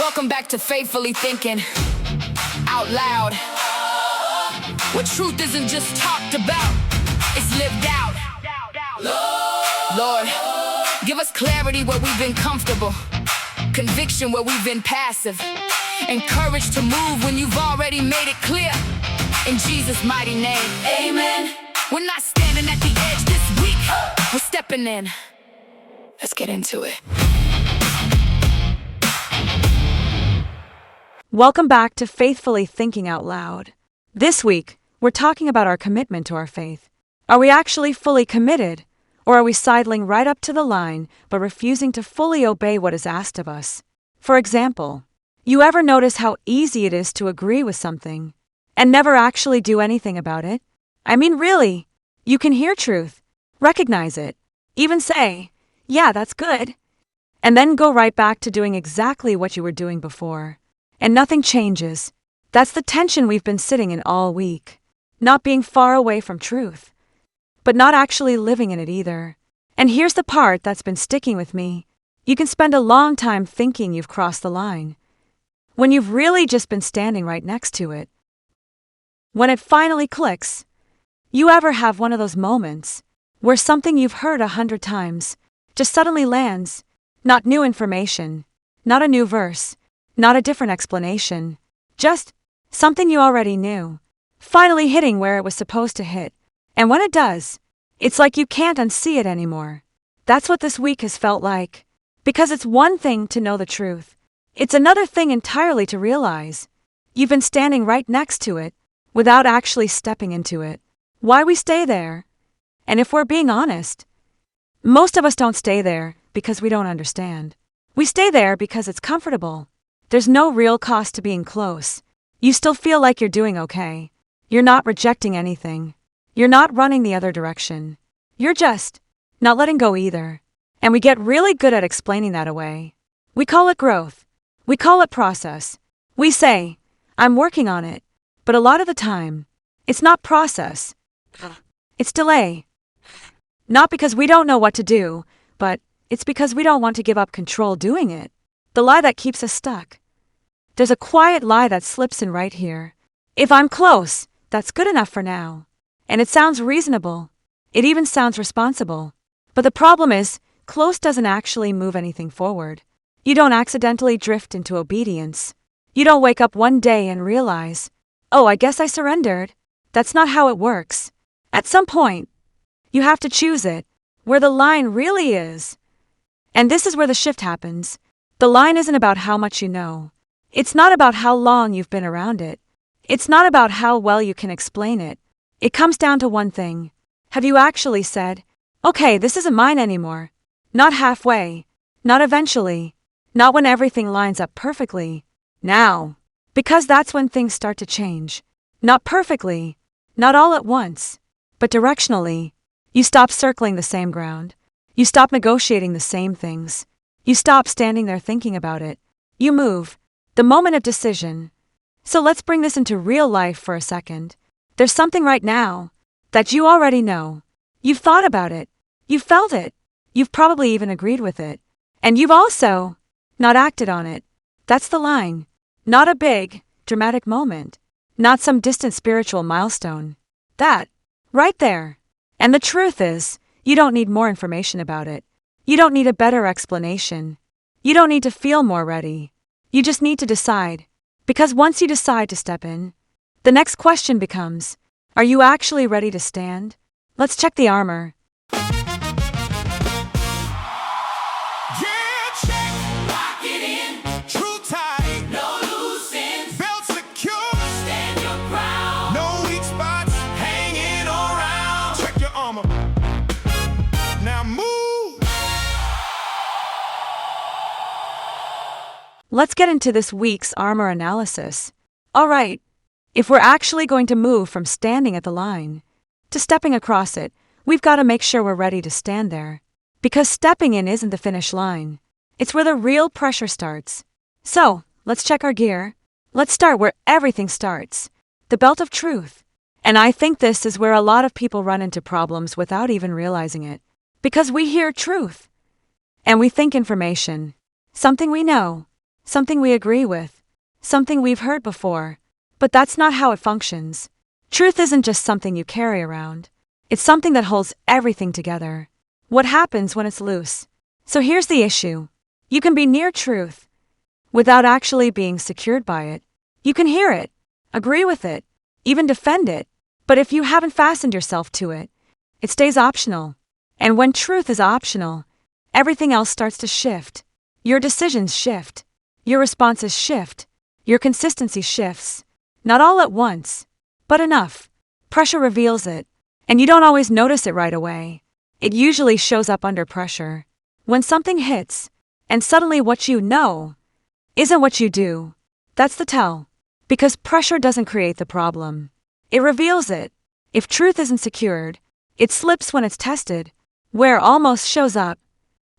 Welcome back to Faithfully Thinking Out Loud, where truth isn't just talked about, it's lived out. Lord, give us clarity where we've been comfortable, conviction where we've been passive, and courage to move when you've already made it clear. In Jesus' mighty name, amen. We're not standing at the edge this week, we're stepping in. Let's get into it. Welcome back to Faithfully Thinking Out Loud. This week, we're talking about our commitment to our faith. Are we actually fully committed, or are we sidling right up to the line but refusing to fully obey what is asked of us? For example, you ever notice how easy it is to agree with something and never actually do anything about it? I mean, really, you can hear truth, recognize it, even say, "Yeah, that's good," and then go right back to doing exactly what you were doing before. And nothing changes. That's the tension we've been sitting in all week. Not being far away from truth, but not actually living in it either. And here's the part that's been sticking with me. You can spend a long time thinking you've crossed the line, when you've really just been standing right next to it. When it finally clicks, you ever have one of those moments where something you've heard 100 times just suddenly lands? Not new information, not a new verse, not a different explanation, just something you already knew, finally hitting where it was supposed to hit. And when it does, it's like you can't unsee it anymore. That's what this week has felt like. Because it's one thing to know the truth. It's another thing entirely to realize you've been standing right next to it without actually stepping into it. Why we stay there? And if we're being honest, most of us don't stay there because we don't understand. We stay there because it's comfortable. There's no real cost to being close. You still feel like you're doing okay. You're not rejecting anything. You're not running the other direction. You're just not letting go either. And we get really good at explaining that away. We call it growth. We call it process. We say, "I'm working on it." But a lot of the time, it's not process. It's delay. Not because we don't know what to do, but it's because we don't want to give up control doing it. The lie that keeps us stuck. There's a quiet lie that slips in right here. If I'm close, that's good enough for now. And it sounds reasonable. It even sounds responsible. But the problem is, close doesn't actually move anything forward. You don't accidentally drift into obedience. You don't wake up one day and realize, "Oh, I guess I surrendered." That's not how it works. At some point, you have to choose it, where the line really is. And this is where the shift happens. The line isn't about how much you know. It's not about how long you've been around it. It's not about how well you can explain it. It comes down to one thing. Have you actually said, "Okay, this isn't mine anymore"? Not halfway. Not eventually. Not when everything lines up perfectly. Now. Because that's when things start to change. Not perfectly. Not all at once. But directionally. You stop circling the same ground. You stop negotiating the same things. You stop standing there thinking about it. You move. The moment of decision. So let's bring this into real life for a second. There's something right now that you already know. You've thought about it. You've felt it. You've probably even agreed with it. And you've also not acted on it. That's the line. Not a big, dramatic moment. Not some distant spiritual milestone. That, right there. And the truth is, you don't need more information about it. You don't need a better explanation. You don't need to feel more ready. You just need to decide. Because once you decide to step in, the next question becomes, are you actually ready to stand? Let's check the armor. Let's get into this week's armor analysis. Alright, if we're actually going to move from standing at the line to stepping across it, we've got to make sure we're ready to stand there. Because stepping in isn't the finish line. It's where the real pressure starts. So, let's check our gear. Let's start where everything starts. The belt of truth. And I think this is where a lot of people run into problems without even realizing it. Because we hear truth. And we think information. Something we know. something we agree with, something we've heard before. But that's not how it functions. Truth isn't just something you carry around. It's something that holds everything together. What happens when it's loose? So here's the issue. You can be near truth without actually being secured by it. You can hear it, agree with it, even defend it. But if you haven't fastened yourself to it, it stays optional. And when truth is optional, everything else starts to shift. Your decisions shift. Your responses shift. Your consistency shifts. Not all at once, but enough. Pressure reveals it, and you don't always notice it right away. It usually shows up under pressure. When something hits, and suddenly what you know isn't what you do, that's the tell. Because pressure doesn't create the problem. It reveals it. If truth isn't secured, it slips when it's tested. Where almost shows up.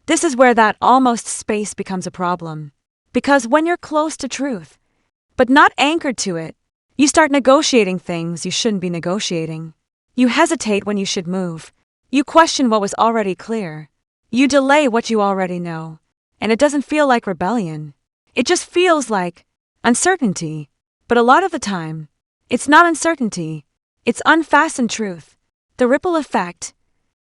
This is where that almost space becomes a problem. Because when you're close to truth, but not anchored to it, you start negotiating things you shouldn't be negotiating. You hesitate when you should move. You question what was already clear. You delay what you already know. And it doesn't feel like rebellion. It just feels like uncertainty. But a lot of the time, it's not uncertainty. It's unfastened truth. The ripple effect.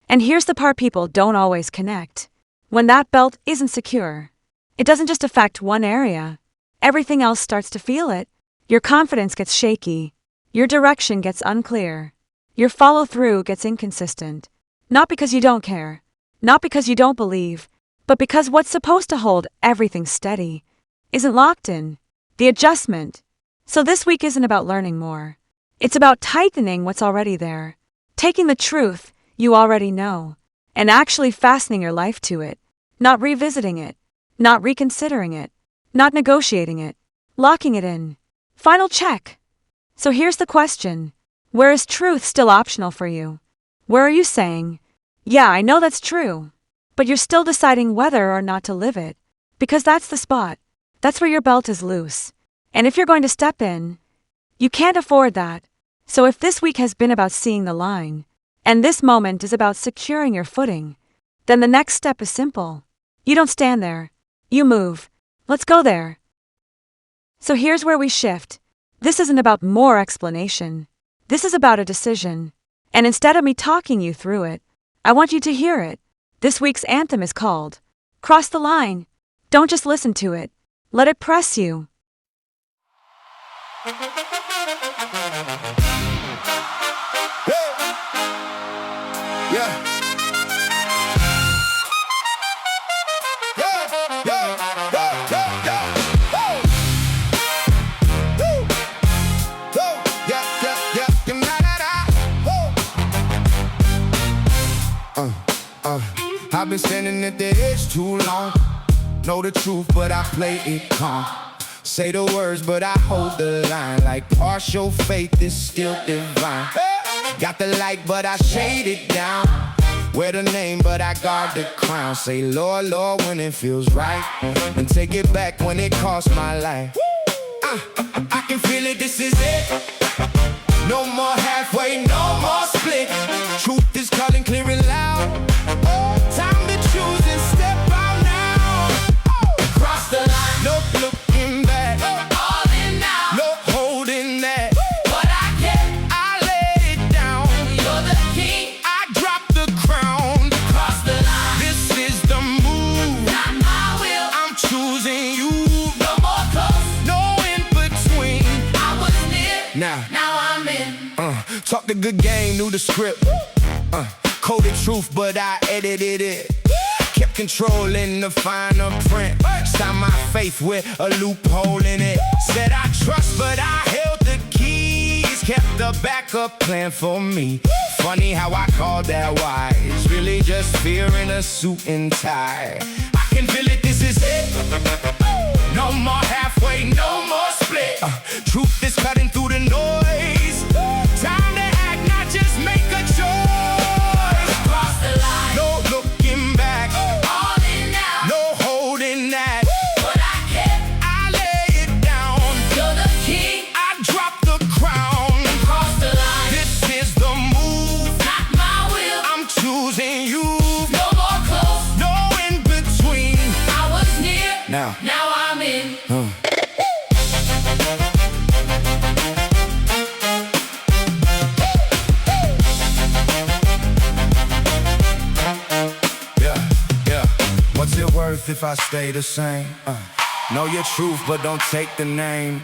And here's the part people don't always connect. When that belt isn't secure, it doesn't just affect one area. Everything else starts to feel it. Your confidence gets shaky. Your direction gets unclear. Your follow-through gets inconsistent. Not because you don't care. Not because you don't believe. But because what's supposed to hold everything steady isn't locked in. The adjustment. So this week isn't about learning more. It's about tightening what's already there. Taking the truth you already know and actually fastening your life to it. Not revisiting it. Not reconsidering it. Not negotiating it. Locking it in. Final check. So here's the question. Where is truth still optional for you? Where are you saying, yeah, I know that's true, but you're still deciding whether or not to live it? Because that's the spot. That's where your belt is loose. And if you're going to step in, you can't afford that. So if this week has been about seeing the line, and this moment is about securing your footing, then the next step is simple. You don't stand there. You move. Let's go there. So here's where we shift. This isn't about more explanation. This is about a decision. And instead of me talking you through it, I want you to hear it. This week's anthem is called Cross the Line. Don't just listen to it. Let it press you. I've been standing at the edge too long. Know the truth, but I play it calm. Say the words, but I hold the line. Like partial faith is still divine. Got the light, but I shade it down. Wear the name, but I guard the crown. Say Lord, Lord, when it feels right, and take it back when it costs my life. I can feel it, this is it. No more halfway, no more split. Truth is calling clear and loud. Time to choose and step out now. Cross the line, no looking back. All in now, no holding that. What I get, I lay it down. You're the king, I drop the crown. Cross the line, this is the move. Not my will, I'm choosing you. No more close, no in between. I was near, now I'm in. Talk the good game, knew the script. Coded truth, but I edited it. Kept controlling the finer print. Signed my faith with a loophole in it. Said I trust, but I held the keys. Kept the backup plan for me. Funny how I called that wise. Really just fear in a suit and tie. I can feel it, this is it. No more halfway, no more split. Truth is cutting through the noise. Time to act, not just make a choice. Cross the line, no looking back. All in now, no holding that. What I kept, I lay it down. You're the king, I drop the crown. Cross the line, this is the move. Not my will, I'm choosing you. No more close, no in between. I was near, now I'm in. Yeah. What's it worth if I stay the same? Know your truth, but don't take the name.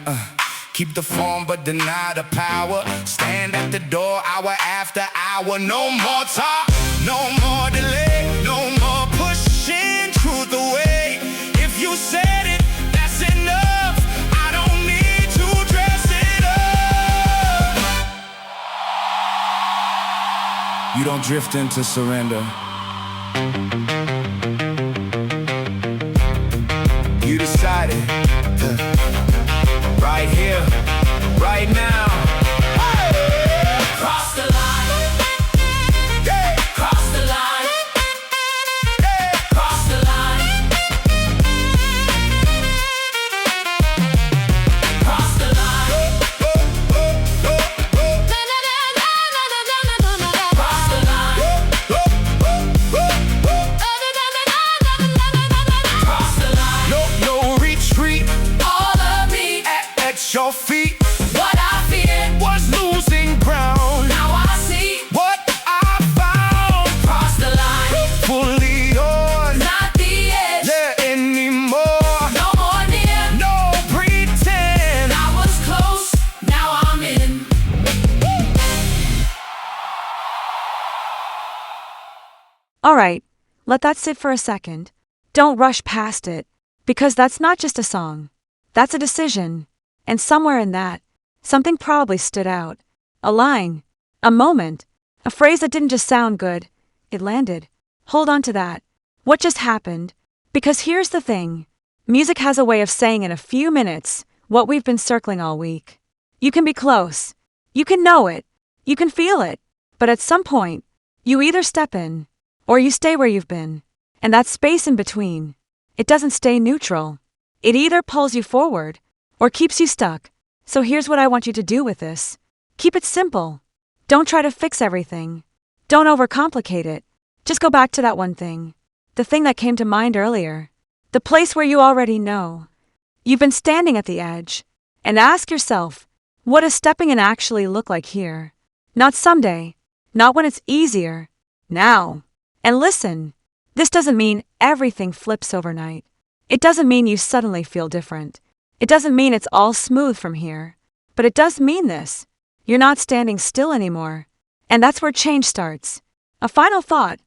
Keep the form, but deny the power. Stand at the door, hour after hour. No more talk, no more delay, no more pushing truth away. If you said it, that's enough. I don't need to dress it up. You don't drift into surrender. You decided, right here, right now. Cross the line. Cross the line. Cross the line. Cross the line. Cross the line. Cross the line. No retreat. All of me At your feet what I feared. was losing ground. Now I see What I found, cross the line. fully yours. Not the edge. Yeah, anymore. No more near. No pretend. I was close. Now I'm in. All right, let that sit for a second. Don't rush past it, because that's not just a song. That's a decision. And somewhere in that, something probably stood out. A line, a moment, a phrase that didn't just sound good, it landed. Hold on to that. What just happened? Because here's the thing. Music has a way of saying in a few minutes what we've been circling all week. You can be close. You can know it. You can feel it. But at some point, you either step in, or you stay where you've been. And that space in between, it doesn't stay neutral. It either pulls you forward, or keeps you stuck. So here's what I want you to do with this. Keep it simple. Don't try to fix everything. Don't overcomplicate it. Just go back to that one thing. The thing that came to mind earlier. The place where you already know. You've been standing at the edge. And ask yourself, what does stepping in actually look like here? Not someday. Not when it's easier. Now. And listen, this doesn't mean everything flips overnight. It doesn't mean you suddenly feel different. It doesn't mean it's all smooth from here. But it does mean this. You're not standing still anymore. And that's where change starts. A final thought.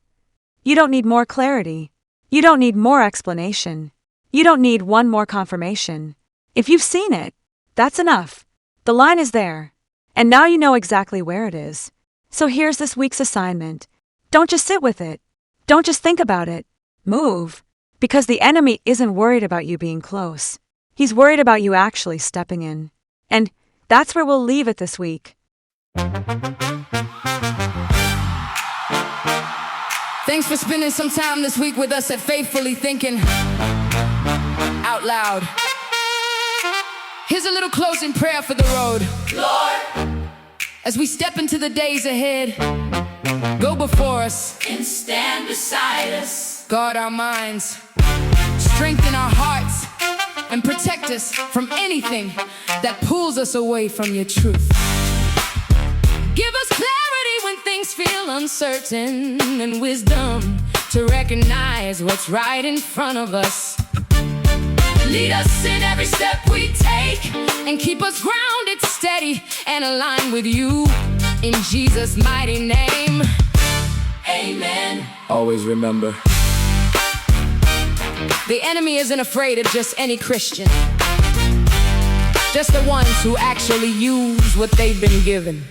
You don't need more clarity. You don't need more explanation. You don't need one more confirmation. If you've seen it, that's enough. The line is there. And now you know exactly where it is. So here's this week's assignment. Don't just sit with it. Don't just think about it. Move. Because the enemy isn't worried about you being close. He's worried about you actually stepping in. And that's where we'll leave it this week. Thanks for spending some time this week with us at Faithfully Thinking Out Loud. Here's a little closing prayer for the road. Lord, as we step into the days ahead, go before us and stand beside us. Guard our minds, strengthen our hearts, and protect us from anything that pulls us away from your truth. Give us clarity when things feel uncertain, and wisdom to recognize what's right in front of us. Lead us in every step we take, and keep us grounded, steady, and aligned with you. In Jesus' mighty name, amen. Always remember, the enemy isn't afraid of just any Christian, just the ones who actually use what they've been given.